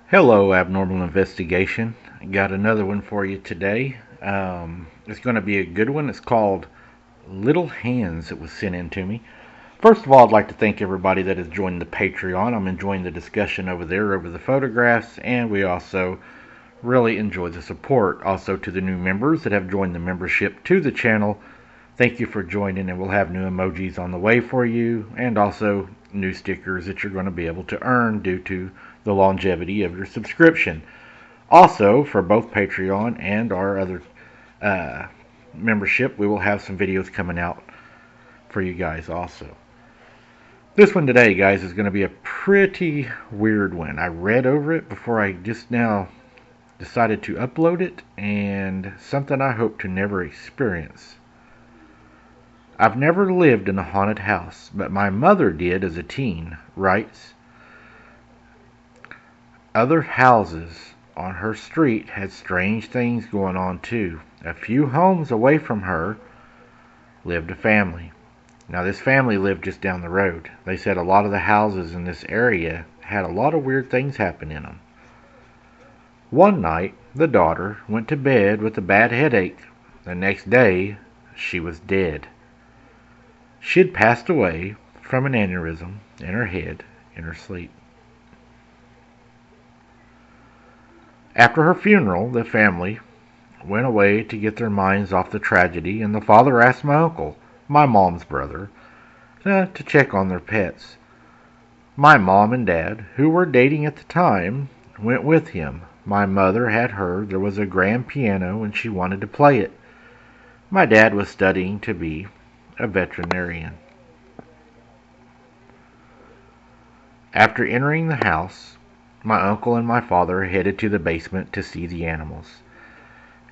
Hello, Abnormal Investigation. I got another one for you today. It's going to be a good one. It's called Little Hands. It was sent in to me. First of all, I'd like to thank everybody that has joined the Patreon. I'm enjoying the discussion over there over the photographs, and we also really enjoy the support. Also, to the new members that have joined the membership to the channel, thank you for joining, and we'll have new emojis on the way for you, and also new stickers that you're going to be able to earn due to the longevity of your subscription. Also, for both Patreon and our other uh, membership, we will have some videos coming out for you guys also. This one today, guys, is going to be a pretty weird one. I read over it before I just now decided to upload it, and something I hope to never experience. I've never lived in a haunted house, but my mother did as a teen, writes. Other houses on her street had strange things going on too. A few homes away from her lived a family. Now, this family lived just down the road. They said a lot of the houses in this area had a lot of weird things happen in them. One night, the daughter went to bed with a bad headache. The next day, she was dead. She'd passed away from an aneurysm in her head in her sleep. After her funeral, the family went away to get their minds off the tragedy, and the father asked my uncle, my mom's brother, to check on their pets. My mom and dad, who were dating at the time, went with him. My mother had heard there was a grand piano and she wanted to play it. My dad was studying to be a veterinarian. After entering the house, my uncle and my father headed to the basement to see the animals,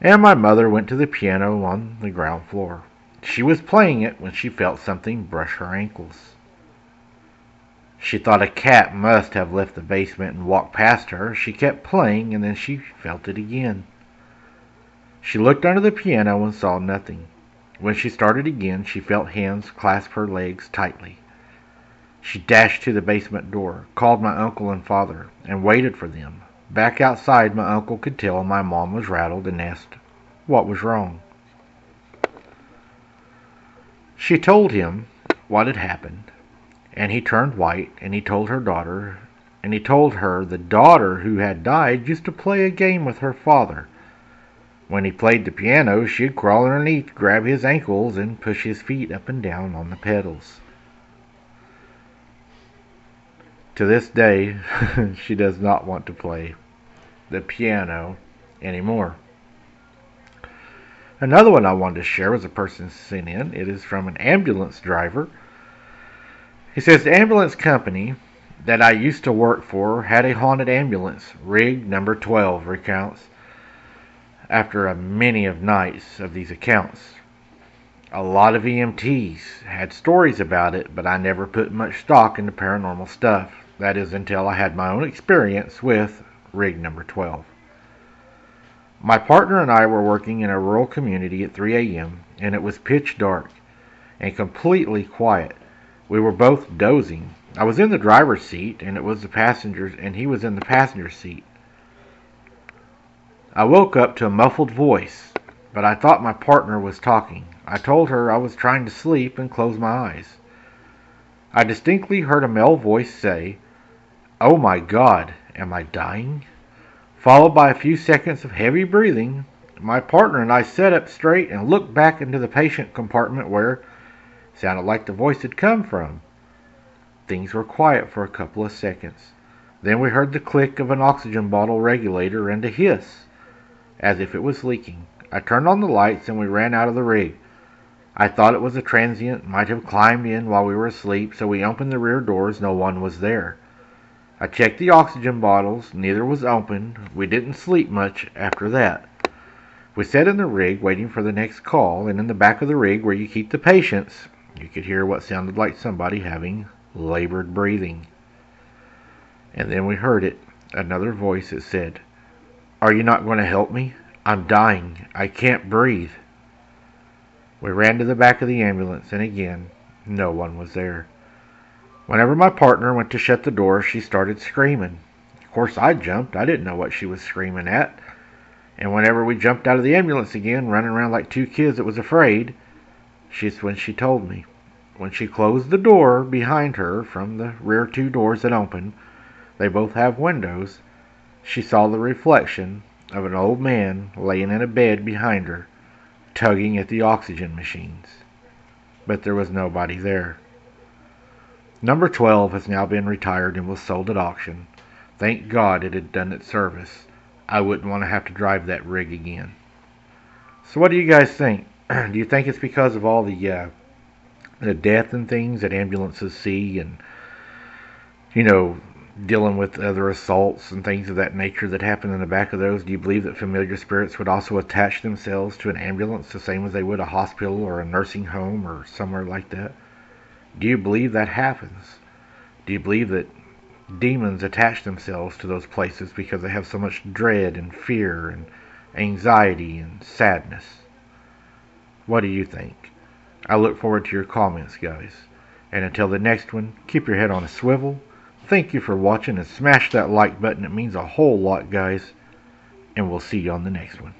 and my mother went to the piano on the ground floor. She was playing it when she felt something brush her ankles. She thought a cat must have left the basement and walked past her. She kept playing, and then she felt it again. She looked under the piano and saw nothing. When she started again, she felt hands clasp her legs tightly. She dashed to the basement door, called my uncle and father, and waited for them. Back outside, my uncle could tell my mom was rattled and asked what was wrong. She told him what had happened, and he turned white, and he told her the daughter who had died used to play a game with her father. When he played the piano, she'd crawl underneath, grab his ankles, and push his feet up and down on the pedals. To this day, she does not want to play the piano anymore. Another one I wanted to share was a person sent in. It is from an ambulance driver. He says, the ambulance company that I used to work for had a haunted ambulance. Rig number 12 recounts after a many of nights of these accounts. A lot of EMTs had stories about it, but I never put much stock into paranormal stuff. That is until I had my own experience with rig number 12. My partner and I were working in a rural community at 3 a.m., and it was pitch dark and completely quiet. We were both dozing. I was in the driver's seat, and he was in the passenger seat. I woke up to a muffled voice, but I thought my partner was talking. I told her I was trying to sleep and closed my eyes. I distinctly heard a male voice say, "Oh my God, am I dying?" Followed by a few seconds of heavy breathing. My partner and I sat up straight and looked back into the patient compartment where it sounded like the voice had come from. Things were quiet for a couple of seconds. Then we heard the click of an oxygen bottle regulator and a hiss, as if it was leaking. I turned on the lights and we ran out of the rig. I thought it was a transient, might have climbed in while we were asleep, so we opened the rear doors. No one was there. I checked the oxygen bottles. Neither was opened. We didn't sleep much after that. We sat in the rig waiting for the next call, and in the back of the rig where you keep the patients, you could hear what sounded like somebody having labored breathing. And then we heard it, another voice that said, "Are you not going to help me? I'm dying. I can't breathe." We ran to the back of the ambulance, and again, no one was there. Whenever my partner went to shut the door, she started screaming. course, I jumped. I didn't know what she was screaming at. And whenever we jumped out of the ambulance again, running around like two kids that was afraid, she's when she told me. When she closed the door behind her from the rear two doors that open, they both have windows, she saw the reflection of an old man laying in a bed behind her, tugging at the oxygen machines. But there was nobody there. Number 12 has now been retired and was sold at auction. Thank God it had done its service. I wouldn't want to have to drive that rig again. So what do you guys think? Do you think it's because of all the death and things that ambulances see, and dealing with other assaults and things of that nature that happen in the back of those? Do you believe that familiar spirits would also attach themselves to an ambulance the same as they would a hospital or a nursing home or somewhere like that? Do you believe that happens? Do you believe that demons attach themselves to those places because they have so much dread and fear and anxiety and sadness? What do you think? I look forward to your comments, guys. And until the next one, keep your head on a swivel. Thank you for watching, and smash that like button. It means a whole lot, guys. And we'll see you on the next one.